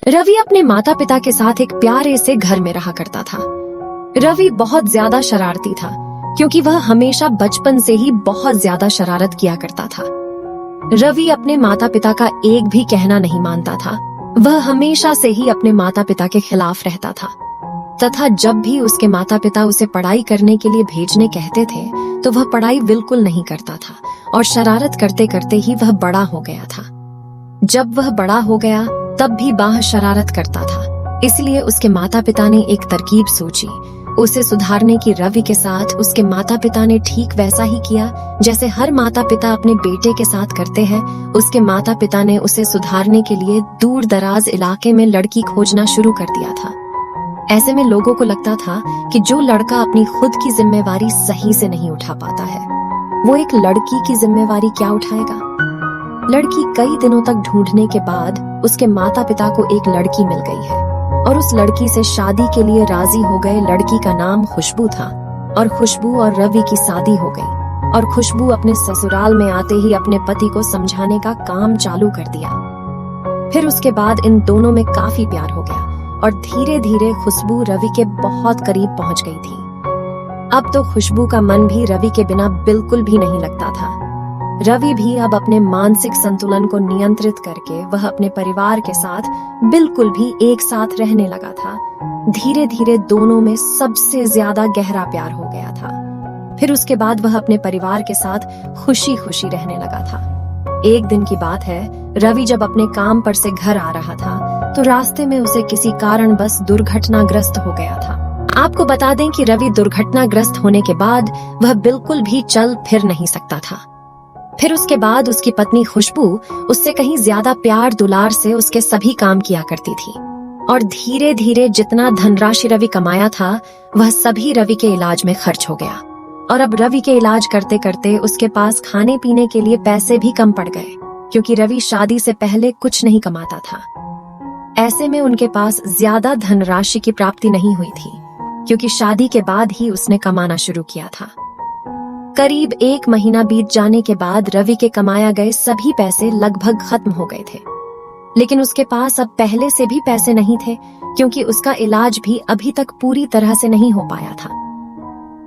रवि अपने माता पिता के साथ एक प्यारे से घर में रहा करता था। रवि बहुत ज्यादा शरारती था क्योंकि वह हमेशा बचपन से ही बहुत ज्यादा शरारत किया करता था। रवि अपने माता पिता का एक भी कहना नहीं मानता था। वह हमेशा से ही अपने माता पिता के खिलाफ रहता था तथा जब भी उसके माता पिता उसे पढ़ाई करने के लिए भेजने कहते थे तो वह पढ़ाई बिल्कुल नहीं करता था और शरारत करते करते ही वह बड़ा हो गया था। जब वह बड़ा हो गया तब भी वह शरारत करता था, इसलिए उसके माता पिता ने एक तरकीब सोची। उसे सुधारने की रवि के साथ उसके माता पिता ने ठीक वैसा ही किया जैसे हर माता पिता अपने बेटे के साथ करते हैं। उसके माता पिता ने उसे सुधारने के लिए दूर दराज इलाके में लड़की खोजना शुरू कर दिया था। ऐसे में लोगों को लगता था कि जो लड़का अपनी खुद की जिम्मेवारी सही से नहीं उठा पाता है वो एक लड़की की जिम्मेवारी क्या उठाएगा। लड़की कई दिनों तक ढूंढने के बाद उसके माता पिता को एक लड़की मिल गई है और उस लड़की से शादी के लिए राजी हो गए। लड़की का नाम खुशबू था और खुशबू और रवि की शादी हो गई और खुशबू अपने ससुराल में आते ही अपने पति को समझाने का काम चालू कर दिया। फिर उसके बाद इन दोनों में काफी प्यार हो गया और धीरे धीरे खुशबू रवि के बहुत करीब पहुंच गई थी। अब तो खुशबू का मन भी रवि के बिना बिल्कुल भी नहीं लगता था। रवि भी अब अपने मानसिक संतुलन को नियंत्रित करके वह अपने परिवार के साथ बिल्कुल भी एक साथ रहने लगा था। धीरे धीरे दोनों में सबसे ज्यादा गहरा प्यार हो गया था। फिर उसके बाद वह अपने परिवार के साथ खुशी खुशी रहने लगा था। एक दिन की बात है, रवि जब अपने काम पर से घर आ रहा था तो रास्ते में उसे किसी कारणवश दुर्घटनाग्रस्त हो गया था। आपको बता दें कि रवि दुर्घटनाग्रस्त होने के बाद वह बिल्कुल भी चल फिर नहीं सकता था। फिर उसके बाद उसकी पत्नी खुशबू उससे कहीं ज्यादा प्यार दुलार से उसके सभी काम किया करती थी और धीरे धीरे जितना धनराशि रवि कमाया था वह सभी रवि के इलाज में खर्च हो गया और अब रवि के इलाज करते करते उसके पास खाने पीने के लिए पैसे भी कम पड़ गए क्योंकि रवि शादी से पहले कुछ नहीं कमाता था। ऐसे में उनके पास ज्यादा धनराशि की प्राप्ति नहीं हुई थी क्योंकि शादी के बाद ही उसने कमाना शुरू किया था। करीब 1 महीना बीत जाने के बाद रवि के कमाया गए सभी पैसे लगभग खत्म हो गए थे, लेकिन उसके पास अब पहले से भी पैसे नहीं थे क्योंकि उसका इलाज भी अभी तक पूरी तरह से नहीं हो पाया था।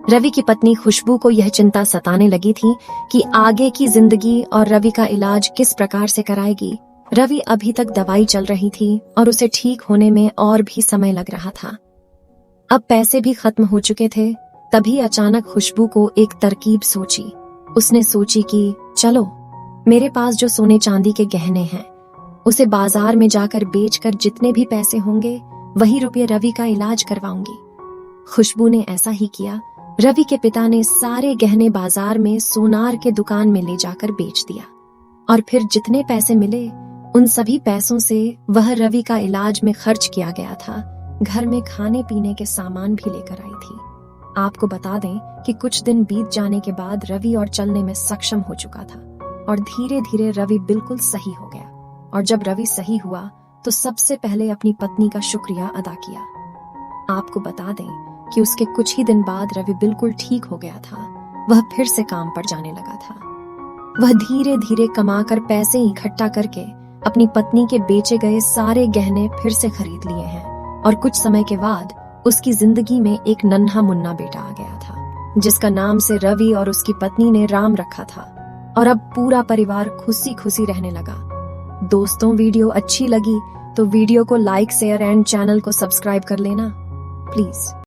रवि की पत्नी खुशबू को यह चिंता सताने लगी थी कि आगे की जिंदगी और रवि का इलाज किस प्रकार से कराएगी। रवि अभी तक दवाई चल रही थी और उसे ठीक होने में और भी समय लग रहा था। अब पैसे भी खत्म हो चुके थे। तभी अचानक खुशबू को एक तरकीब सूझी। उसने सोची कि चलो, मेरे पास जो सोने चांदी के गहने हैं उसे बाजार में जाकर बेचकर जितने भी पैसे होंगे वही रुपये रवि का इलाज करवाऊंगी। खुशबू ने ऐसा ही किया। रवि के पिता ने सारे गहने बाजार में सोनार के दुकान में ले जाकर बेच दिया और फिर जितने पैसे मिले उन सभी पैसों से वह रवि का इलाज में खर्च किया गया था। घर में खाने पीने के सामान भी लेकर आई थी। आपको बता दें कि कुछ दिन बीत जाने के बाद रवि और चलने में सक्षम हो चुका था और धीरे धीरे रवि बिल्कुल सही हो गया। और जब रवि सही हुआ तो सबसे पहले अपनी पत्नी का शुक्रिया अदा किया। आपको बता दें कि उसके कुछ ही दिन बाद रवि बिल्कुल ठीक हो गया था। वह फिर से काम पर जाने लगा था। वह धीरे धीरे कमाकर पैसे इकट्ठा करके अपनी पत्नी के बेचे गए सारे गहने फिर से खरीद लिए हैं और कुछ समय के बाद उसकी जिंदगी में एक नन्हा मुन्ना बेटा आ गया था जिसका नाम से रवि और उसकी पत्नी ने राम रखा था और अब पूरा परिवार खुशी खुशी रहने लगा। दोस्तों, वीडियो अच्छी लगी तो वीडियो को लाइक, शेयर एंड चैनल को सब्सक्राइब कर लेना प्लीज।